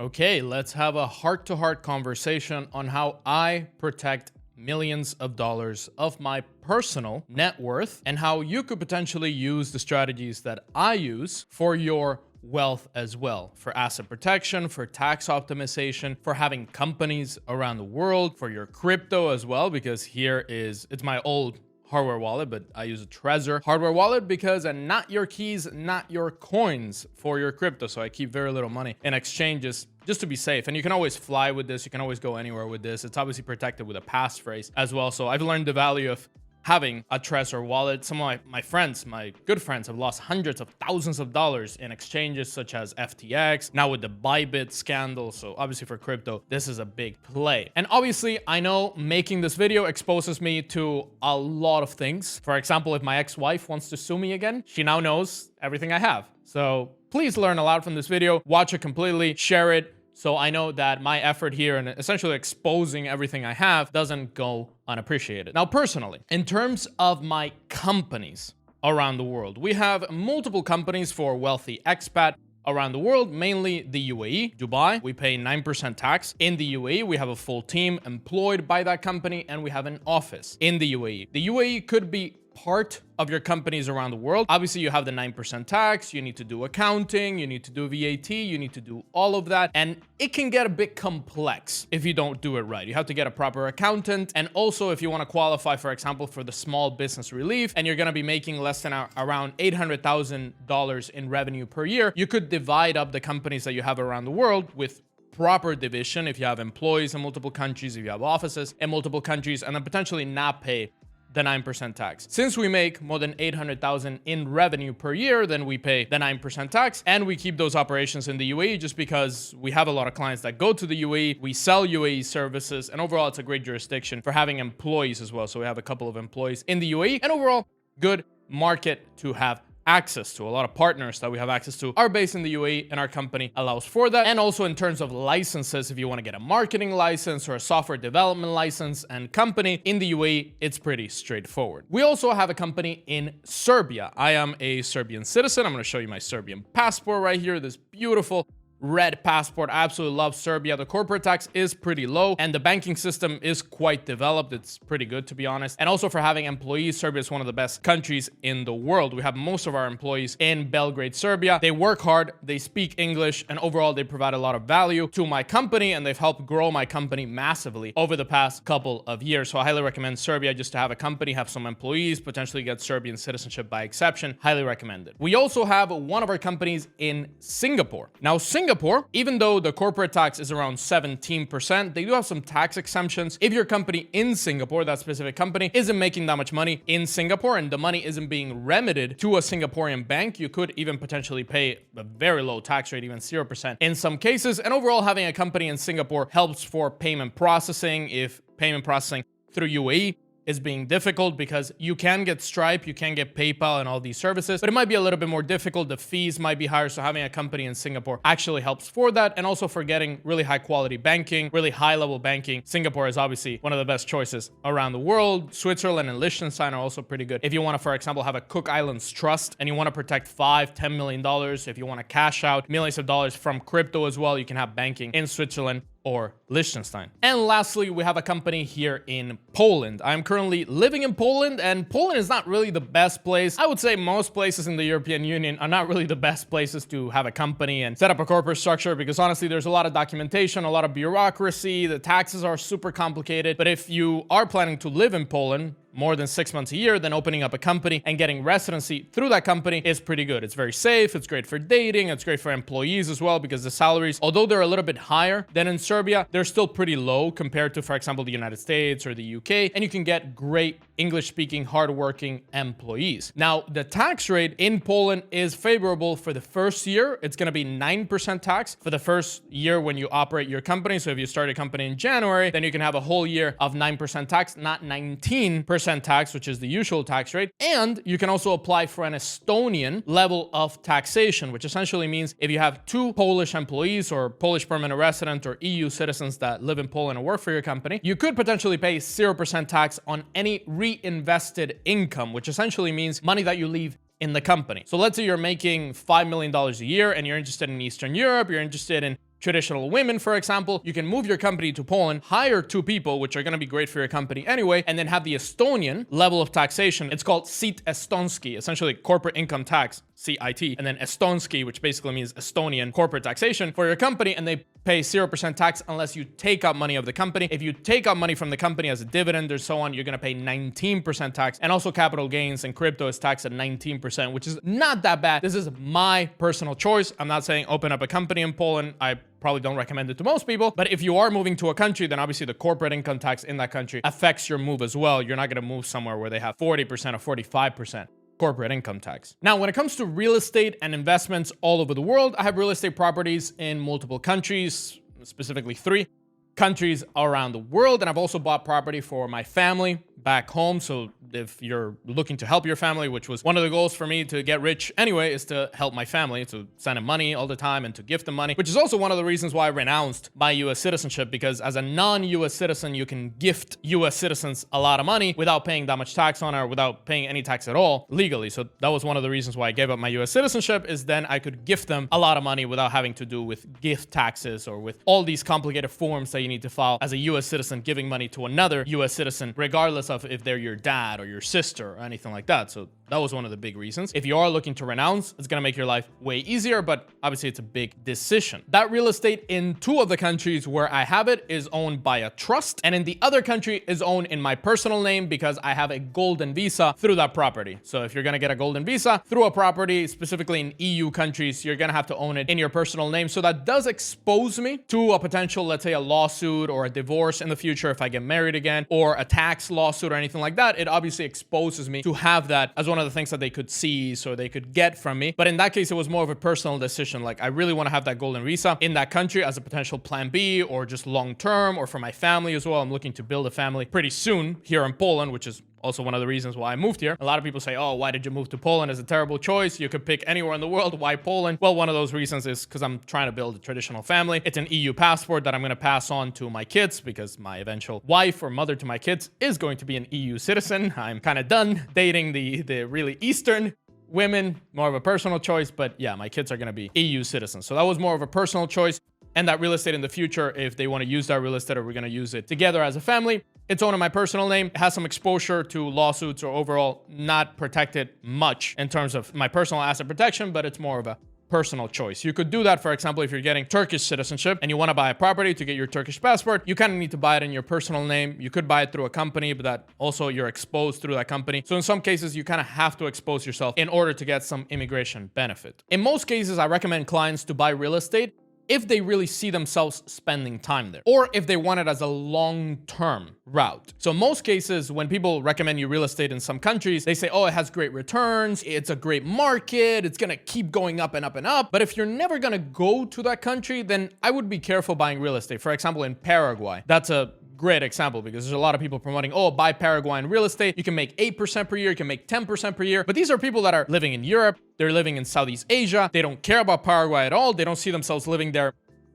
Okay, let's have a heart-to-heart conversation on how I protect millions of dollars of my personal net worth and how you could potentially use the strategies that I use for your wealth as well, for asset protection, for tax optimization, for having companies around the world, for your crypto as well, because it's my old hardware wallet, but I use a Trezor hardware wallet because not your keys, not your coins for your crypto. So I keep very little money in exchanges just to be safe. And you can always fly with this. You can always go anywhere with this. It's obviously protected with a passphrase as well. So I've learned the value of having a Trezor wallet. Some of my friends, my good friends, have lost hundreds of thousands of dollars in exchanges such as FTX, now with the Bybit scandal. So obviously for crypto, this is a big play. And obviously, I know making this video exposes me to a lot of things. For example, if my ex-wife wants to sue me again, she now knows everything I have. So please learn a lot from this video, watch it completely, share it, so I know that my effort here and essentially exposing everything I have doesn't go unappreciated. Now, personally, in terms of my companies around the world, we have multiple companies for wealthy expat around the world, mainly the UAE, Dubai. We pay 9% tax. In the UAE, we have a full team employed by that company, and we have an office in the UAE. The UAE could be part of your companies around the world. Obviously, you have the 9% tax, you need to do accounting, you need to do VAT, you need to do all of that, and it can get a bit complex if you don't do it right. You have to get a proper accountant, and also if you want to qualify, for example, for the small business relief, and you're going to be making less than around $800,000 in revenue per year, you could divide up the companies that you have around the world with proper division if you have employees in multiple countries, if you have offices in multiple countries, and then potentially not pay the 9% tax. Since we make more than 800,000 in revenue per year, then we pay the 9% tax, and we keep those operations in the UAE just because we have a lot of clients that go to the UAE. We sell UAE services, and overall, it's a great jurisdiction for having employees as well. So we have a couple of employees in the UAE, and overall, good market to have access to. A lot of partners that we have access to are based in the UAE, and our company allows for that. And also in terms of licenses, if you want to get a marketing license or a software development license and company in the UAE, it's pretty straightforward. We also have a company in Serbia. I am a Serbian citizen. I'm going to show you my Serbian passport right here. This beautiful red passport. I absolutely love Serbia. The corporate tax is pretty low and the banking system is quite developed. It's pretty good, to be honest. And also for having employees, Serbia is one of the best countries in the world. We have most of our employees in Belgrade, Serbia. They work hard, they speak English, and overall they provide a lot of value to my company, and they've helped grow my company massively over the past couple of years. So I highly recommend Serbia just to have a company, have some employees, potentially get Serbian citizenship by exception. Highly recommend it. We also have one of our companies in Singapore. Now, Singapore, even though the corporate tax is around 17%, they do have some tax exemptions. If your company in Singapore, that specific company, isn't making that much money in Singapore and the money isn't being remitted to a Singaporean bank, you could even potentially pay a very low tax rate, even 0% in some cases. And overall, having a company in Singapore helps for payment processing if payment processing through UAE is being difficult, because you can get Stripe, you can get PayPal and all these services, but it might be a little bit more difficult. The fees might be higher. So having a company in Singapore actually helps for that. And also for getting really high quality banking, really high level banking. Singapore is obviously one of the best choices around the world. Switzerland and Liechtenstein are also pretty good. If you want to, for example, have a Cook Islands trust and you want to protect $5-10 million, if you want to cash out millions of dollars from crypto as well, you can have banking in Switzerland or Liechtenstein. And lastly, we have a company here in Poland. I'm currently living in Poland, and Poland is not really the best place. I would say most places in the European Union are not really the best places to have a company and set up a corporate structure, because honestly, there's a lot of documentation, a lot of bureaucracy, the taxes are super complicated. But if you are planning to live in Poland more than 6 months a year, then opening up a company and getting residency through that company is pretty good. It's very safe, it's great for dating, it's great for employees as well, because the salaries, although they're a little bit higher than in Serbia, they're still pretty low compared to, for example, the United States or the UK, and you can get great English-speaking, hardworking employees. Now, the tax rate in Poland is favorable for the first year. It's going to be 9% tax for the first year when you operate your company. So if you start a company in January, then you can have a whole year of 9% tax, not 19% tax, which is the usual tax rate. And you can also apply for an Estonian level of taxation, which essentially means if you have 2 Polish employees or Polish permanent resident or EU citizens that live in Poland and work for your company, you could potentially pay 0% tax on any reinvested income, which essentially means money that you leave in the company. So let's say you're making $5 million a year and you're interested in Eastern Europe, you're interested in traditional women, for example, you can move your company to Poland, hire 2 people, which are going to be great for your company anyway, and then have the Estonian level of taxation. It's called CIT Estonski, essentially corporate income tax, CIT, and then Estonski, which basically means Estonian corporate taxation for your company, and they pay 0% tax unless you take out money of the company. If you take out money from the company as a dividend or so on, you're going to pay 19% tax, and also capital gains and crypto is taxed at 19%, which is not that bad. This is my personal choice. I'm not saying open up a company in Poland. I probably don't recommend it to most people, but if you are moving to a country, then obviously the corporate income tax in that country affects your move as well. You're not going to move somewhere where they have 40% or 45% corporate income tax. Now, when it comes to real estate and investments all over the world, I have real estate properties in multiple countries, specifically 3 countries around the world. And I've also bought property for my family back home. So if you're looking to help your family, which was one of the goals for me to get rich anyway, is to help my family, to send them money all the time and to gift them money, which is also one of the reasons why I renounced my US citizenship, because as a non-US citizen, you can gift US citizens a lot of money without paying that much tax on it or without paying any tax at all legally. So that was one of the reasons why I gave up my US citizenship, is then I could gift them a lot of money without having to do with gift taxes or with all these complicated forms that you need to file as a US citizen giving money to another US citizen, regardless of if they're your dad or your sister or anything like that. So that was one of the big reasons. If you are looking to renounce, it's going to make your life way easier, but obviously it's a big decision. That real estate in 2 of the countries where I have it is owned by a trust, and in the other country is owned in my personal name because I have a golden visa through that property. So if you're going to get a golden visa through a property, specifically in EU countries, you're going to have to own it in your personal name. So that does expose me to a potential, let's say, a lawsuit or a divorce in the future if I get married again, or a tax lawsuit or anything like that. It obviously exposes me to have that as one of the things that they could seize or they could get from me. But in that case, it was more of a personal decision. Like, I really want to have that golden visa in that country as a potential plan B, or just long term, or for my family as well. I'm looking to build a family pretty soon here in Poland, which is also one of the reasons why I moved here. A lot of people say, oh, why did you move to Poland? It's a terrible choice. You could pick anywhere in the world. Why Poland? Well, one of those reasons is because I'm trying to build a traditional family. It's an EU passport that I'm going to pass on to my kids, because my eventual wife or mother to my kids is going to be an EU citizen. I'm kind of done dating the really Eastern women, more of a personal choice. But yeah, my kids are going to be EU citizens. So that was more of a personal choice. And that real estate in the future, if they want to use that real estate or we're going to use it together as a family, it's owned in my personal name. It has some exposure to lawsuits, or overall not protected much in terms of my personal asset protection, but it's more of a personal choice. You could do that, for example, if you're getting Turkish citizenship and you want to buy a property to get your Turkish passport, you kind of need to buy it in your personal name. You could buy it through a company, but that also you're exposed through that company. So in some cases, you kind of have to expose yourself in order to get some immigration benefit. In most cases, I recommend clients to buy real estate if they really see themselves spending time there, or if they want it as a long-term route. So in most cases, when people recommend you real estate in some countries, they say, oh, it has great returns, it's a great market, it's gonna keep going up and up and up. But if you're never gonna go to that country, then I would be careful buying real estate. For example, in Paraguay, that's a great example, because there's a lot of people promoting, oh, buy Paraguayan real estate. You can make 8% per year, you can make 10% per year. But these are people that are living in Europe, they're living in Southeast Asia. They don't care about Paraguay at all. They don't see themselves living there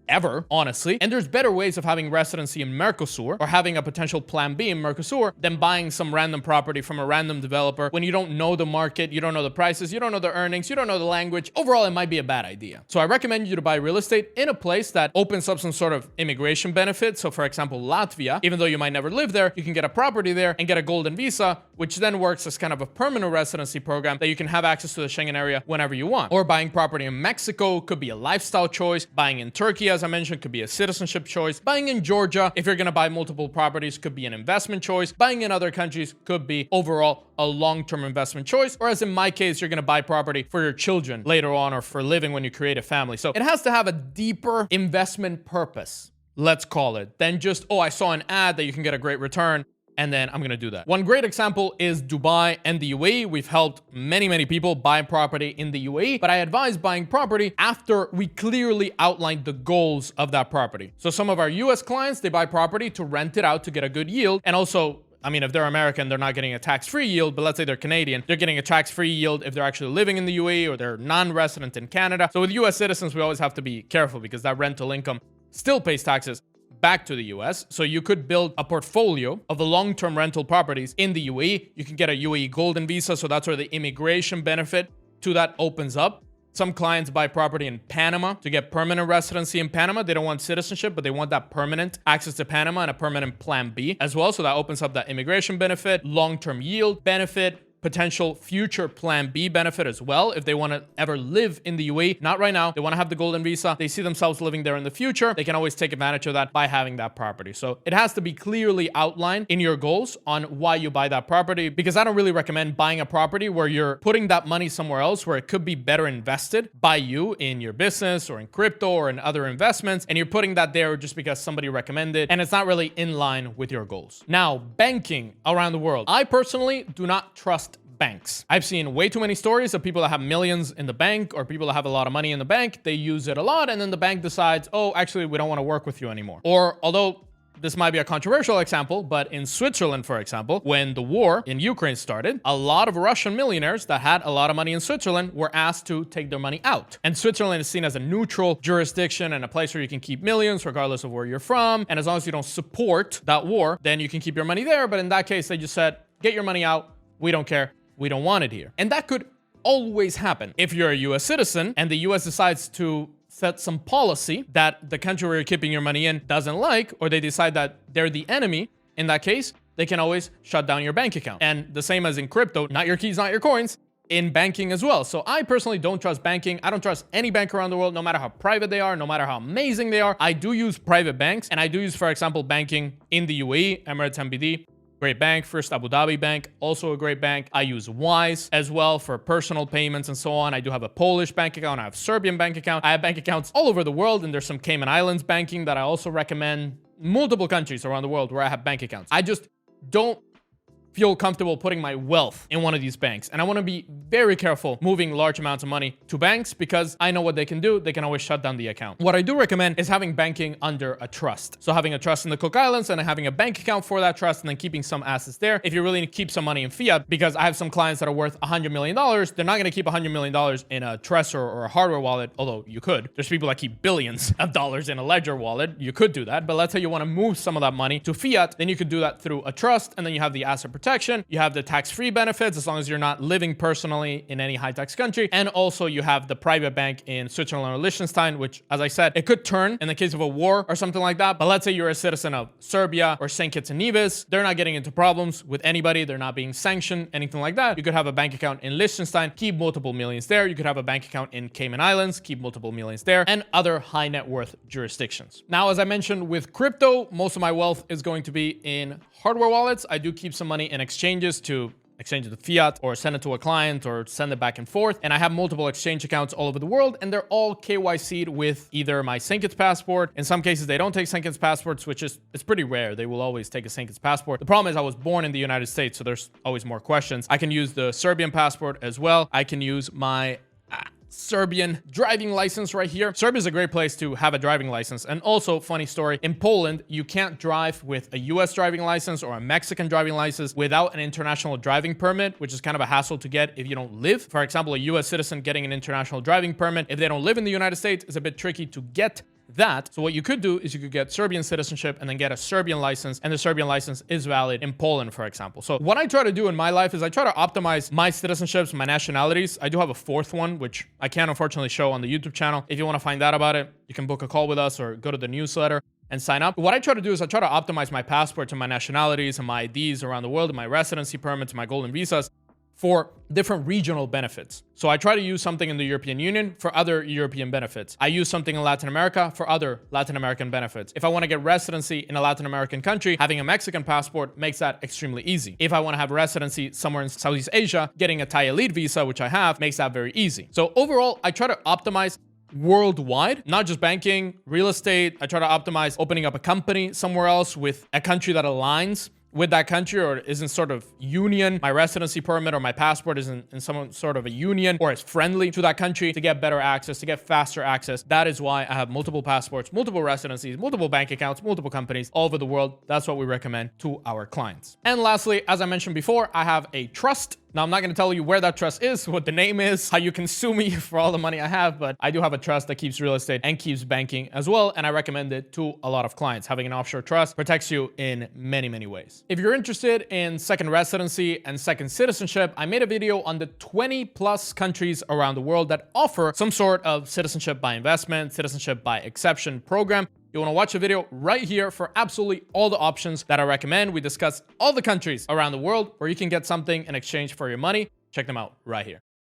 ever, honestly. And there's better ways of having residency in Mercosur, or having a potential plan B in Mercosur, than buying some random property from a random developer when you don't know the market, you don't know the prices, you don't know the earnings, you don't know the language. Overall, it might be a bad idea. So I recommend you to buy real estate in a place that opens up some sort of immigration benefit. So for example, Latvia, even though you might never live there, you can get a property there and get a golden visa, which then works as kind of a permanent residency program that you can have access to the Schengen area whenever you want. Or buying property in Mexico could be a lifestyle choice. Buying in Turkey, as I mentioned, could be a citizenship choice. Buying in Georgia, if you're going to buy multiple properties, could be an investment choice. Buying in other countries could be overall a long-term investment choice. Or as in my case, you're going to buy property for your children later on, or for living when you create a family. So it has to have a deeper investment purpose, let's call it, than just, oh, I saw an ad that you can get a great return, and then I'm gonna do that. One great example is Dubai and the UAE. We've helped many people buy property in the UAE, but I advise buying property after we clearly outlined the goals of that property. So some of our US clients, they buy property to rent it out to get a good yield. And also, I mean, if they're American, they're not getting a tax-free yield, but let's say they're Canadian, they're getting a tax-free yield if they're actually living in the UAE or they're non-resident in Canada. So with US citizens, we always have to be careful, because that rental income still pays taxes back to the US. So you could build a portfolio of the long-term rental properties in the UAE. You can get a UAE golden visa, so that's where the immigration benefit to that opens up. Some clients buy property in Panama to get permanent residency in Panama. They don't want citizenship, but they want that permanent access to Panama and a permanent plan B as well. So that opens up that immigration benefit, long-term yield benefit, potential future plan B benefit as well if they want to ever live in the UAE. Not right now. They want to have the golden visa. They see themselves living there in the future. They can always take advantage of that by having that property. So it has to be clearly outlined in your goals on why you buy that property, because I don't really recommend buying a property where you're putting that money somewhere else where it could be better invested by you in your business or in crypto or in other investments, and you're putting that there just because somebody recommended and it's not really in line with your goals. Now, banking around the world. I personally do not trust banks. I've seen way too many stories of people that have millions in the bank or people that have a lot of money in the bank. They use it a lot and then the bank decides, oh, actually, we don't want to work with you anymore. Or although this might be a controversial example, but in Switzerland, for example, when the war in Ukraine started, a lot of Russian millionaires that had a lot of money in Switzerland were asked to take their money out. And Switzerland is seen as a neutral jurisdiction and a place where you can keep millions regardless of where you're from. And as long as you don't support that war, then you can keep your money there. But in that case, they just said, get your money out. We don't care. We don't want it here. And that could always happen. If you're a US citizen and the US decides to set some policy that the country where you're keeping your money in doesn't like, or they decide that they're the enemy, in that case, they can always shut down your bank account. And the same as in crypto, not your keys, not your coins, in banking as well. So I personally don't trust banking. I don't trust any bank around the world, no matter how private they are, no matter how amazing they are. I do use private banks, and I do use, for example, banking in the UAE, Emirates MBD. Great bank. First Abu Dhabi Bank, also a great bank. I use Wise as well for personal payments and so on. I do have a Polish bank account. I have a Serbian bank account. I have bank accounts all over the world, and there's some Cayman Islands banking that I also recommend. Multiple countries around the world where I have bank accounts. I just don't feel comfortable putting my wealth in one of these banks. And I want to be very careful moving large amounts of money to banks because I know what they can do. They can always shut down the account. What I do recommend is having banking under a trust. So having a trust in the Cook Islands and having a bank account for that trust and then keeping some assets there. If you really need to keep some money in fiat, because I have some clients that are worth $100 million, they're not going to keep $100 million in a trust or a hardware wallet, although you could. There's people that keep billions of dollars in a ledger wallet. You could do that. But let's say you want to move some of that money to fiat, then you could do that through a trust, and then you have the asset protection. You have the tax-free benefits as long as you're not living personally in any high-tax country. And also you have the private bank in Switzerland or Liechtenstein, which, as I said, it could turn in the case of a war or something like that. But let's say you're a citizen of Serbia or St. Kitts and Nevis. They're not getting into problems with anybody. They're not being sanctioned, anything like that. You could have a bank account in Liechtenstein, keep multiple millions there. You could have a bank account in Cayman Islands, keep multiple millions there, and other high net worth jurisdictions. Now, as I mentioned with crypto, most of my wealth is going to be in hardware wallets. I do keep some money in exchanges to exchange it to fiat or send it to a client or send it back and forth. And I have multiple exchange accounts all over the world, and they're all KYC'd with either my St. Kitts passport. In some cases, they don't take St. Kitts passports, which is, it's pretty rare. They will always take a St. Kitts passport. The problem is I was born in the United States, so there's always more questions. I can use the Serbian passport as well. I can use my Serbian driving license right here. Serbia is a great place to have a driving license. And also, funny story, in Poland, you can't drive with a US driving license or a Mexican driving license without an international driving permit, which is kind of a hassle to get if you don't live. For example, a US citizen getting an international driving permit, if they don't live in the United States, is a bit tricky to get that. So what you could do is you could get Serbian citizenship and then get a Serbian license, and the Serbian license is valid in Poland, for example. So what I try to do in my life is I try to optimize my citizenships, my nationalities. I do have a fourth one, which I can't unfortunately show on the YouTube channel. If you want to find out about it, you can book a call with us or go to the newsletter and sign up. What I try to do is I try to optimize my passports and my nationalities and my IDs around the world and my residency permits, my golden visas for different regional benefits. So I try to use something in the European Union for other European benefits. I use something in Latin America for other Latin American benefits. If I want to get residency in a Latin American country, having a Mexican passport makes that extremely easy. If I want to have residency somewhere in Southeast Asia, getting a Thai elite visa, which I have, makes that very easy. So overall, I try to optimize worldwide, not just banking, real estate. I try to optimize opening up a company somewhere else with a country that aligns with that country or is in sort of union. My residency permit or my passport is in some sort of a union or is friendly to that country to get better access, to get faster access. That is why I have multiple passports, multiple residencies, multiple bank accounts, multiple companies all over the world. That's what we recommend to our clients. And lastly, as I mentioned before, I have a trust Now, I'm not going to tell you where that trust is, what the name is, how you can sue me for all the money I have, but I do have a trust that keeps real estate and keeps banking as well, and I recommend it to a lot of clients. Having an offshore trust protects you in many, many ways. If you're interested in second residency and second citizenship, I made a video on the 20 plus countries around the world that offer some sort of citizenship by investment, citizenship by exception program. You want to watch a video right here for absolutely all the options that I recommend. We discuss all the countries around the world where you can get something in exchange for your money. Check them out right here.